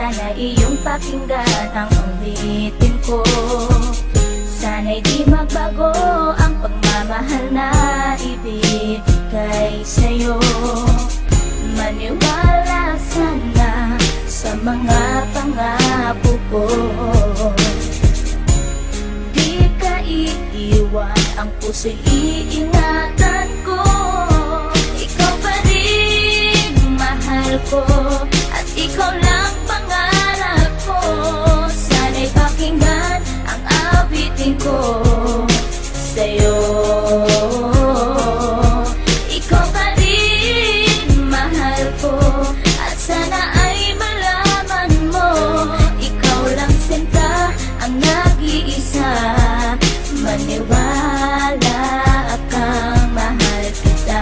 Sana iyong pakinggan ang ulitin ko. Sana'y di magbago ang pagmamahal na ibigay sa'yo. Maniwala sana sa mga pangako ko. Di ka iiwan, ang puso'y iingatan ko. Ikaw pa rin mahal ko, at ikaw lang pangarap ko. Sana'y pakinggan ang awitin ko sa'yo. Ikaw pa rin mahal ko, at sana ay malaman mo, ikaw lang sinta ang nag-iisa. Maniwala kang mahal kita.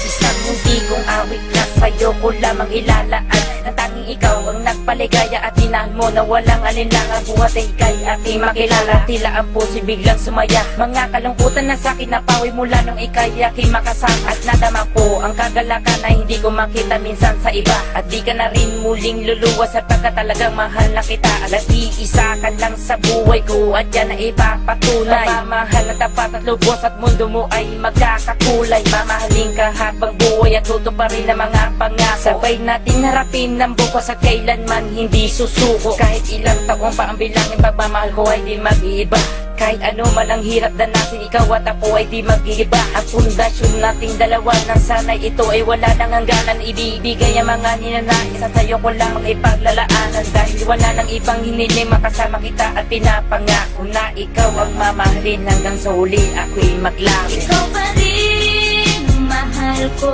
Isang hindi kong awit na sa'yo ko lamang ilalaan. Ang tanging ikaw ang nagpaligaya at tinahal mo na walang alinlangan. Buhat ay ika'y aking makilala. Tila ang puso'y biglang sumaya. Mga kalungkutan na sa'kin napawi mula nung ika'y aking makasama. At nadama ko ang kagalakan na hindi ko makita minsan sa iba. At di ka na rin muling luluwas sapagkat talagang mahal na kita. At iisa ka lang sa buhay ko, at yan na ipapatunay. Mamahal na tapat at lubos at mundo mo ay magkakakulay. Mamahalin ka habang buhay at tutuparin ang mga pangako. Sabay natin harapin ng bukas at kailanman hindi susuko. Kahit ilang taong pa ang bilangin, pagmamahal ko ay di mag-iiba. Kahit ano man ang hirap danasin, ikaw at ako ay di mag-iiba. Ang pundasyon nating dalawa nang sanay ito ay wala nang hangganan. Ibibigay ang mga ninanais at sa'yo ko lamang ipaglalaanan. Dahil wala nang ibang hiniling, makasama kita at pinapangako na ikaw ang mamahalin hanggang sa huli ako'y maglapit. Ikaw pa rin mahal ko,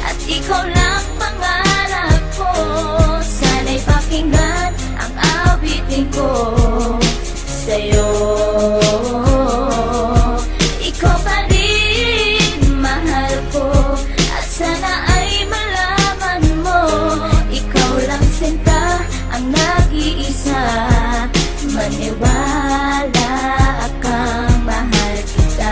at ikaw lang pangarap ko. Sana'y pakinggan ang awitin ko sa'yo. Ikaw pa rin mahal ko, at sana ay malaman mo, ikaw lang sinta ang nag-iisa. Maniwala kang mahal kita.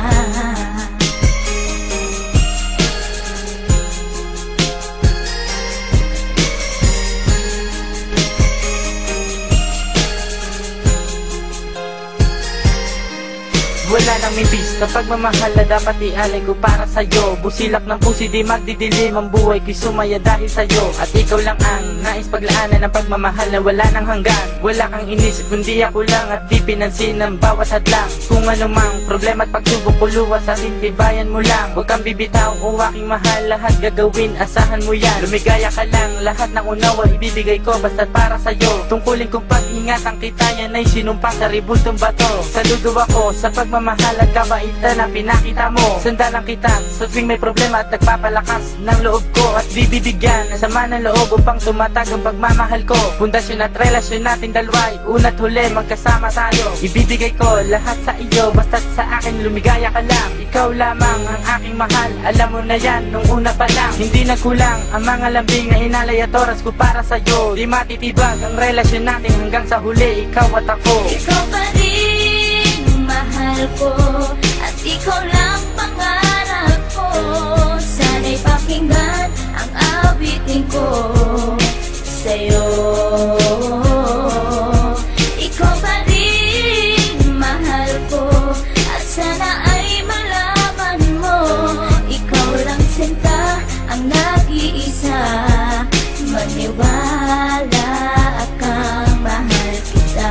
Wala nang mibis na pagmamahal na dapat ialay ko para sa'yo. Busilak ng pusi di magdidilim ang buhay ko'y sumaya dahil sa'yo. At ikaw lang ang nais paglaanan ng pagmamahal na wala nang hanggan. Wala kang inisip kundi ako lang, at di pinansin ang bawat hadlang. Kung anumang problema at pagsubok ko luwas, at tibayan mo lang. Huwag kang bibitaw o aking mahal, lahat gagawin asahan mo yan. Lumigaya ka lang, lahat ng unawa ibibigay ko basta't para sa'yo. Tungkulin kong pag-ingatan kita, yan ay sinumpang sa ribultong bato. Saludo ako sa pagmamahal at kabaitan na pinakita mo. Sandalang kita sa tuwing may problema at nagpapalakas ng loob ko. At bibigyan ng sama ng loob upang tumatag ang pagmamahal ko. Pundasyon at relasyon natin dalawa'y una't huli magkasama tayo. Ibibigay ko lahat sa iyo basta't sa akin lumigaya ka lang. Ikaw lamang ang aking mahal, alam mo na yan nung una pa lang. Hindi nagkulang ang mga lambing na inalay at oras ko para sa'yo. Di matitibag ang relasyon natin hanggang sa huli, ikaw at ako. Ikaw pa rin mahal ko, at ikaw lang pangarap ko. Sana'y pakinggan ang awitin ko sa'yo. Ikaw pa rin mahal ko, at sana ay malaman mo, ikaw lang sinta ang nag-iisa. Maniwala kang mahal kita.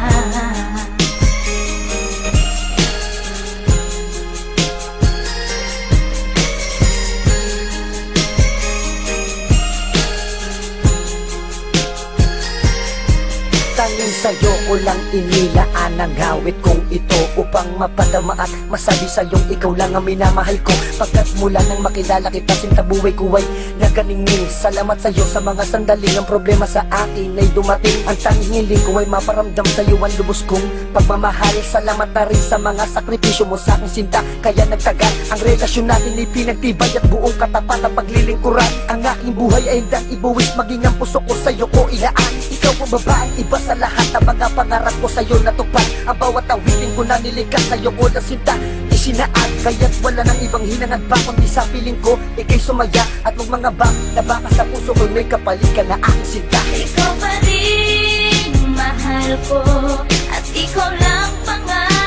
Tanging sa'yo ko lang inilaan ang hawit kong ito, upang mapadama at masabi sa'yong ikaw lang ang minamahal ko. Pagkat mula nang makilala kita, sinta buhay ko ay naganingning. Salamat sa'yo sa mga sandaling ang problema sa akin ay dumating. Ang tanging hiling ko ay maparamdam sa'yo ang lubos kong pagmamahal. Salamat na rin sa mga sakripisyo mo sa aking sinta, kaya nagtagal ang relasyon natin ay pinagtibay at buong katapat ang paglilingkuran. Ang aking buhay ay hindang ibuwis, maging ang puso ko sa'yo ko ilaan. Ikaw ang babaeng iba sa lahat ng mga pangarap ko sa'yo natupad. Ang bawat awitin ko na nilikas sa'yo ko na sinta isinaad, kaya't wala nang ibang hinangad pa kundi sa piling ko ikay sumaya at magmangaba na baka sa puso ko'y may kapalit ka na aking sinta. Ikaw pa rin mahal ko at ikaw lang pangarap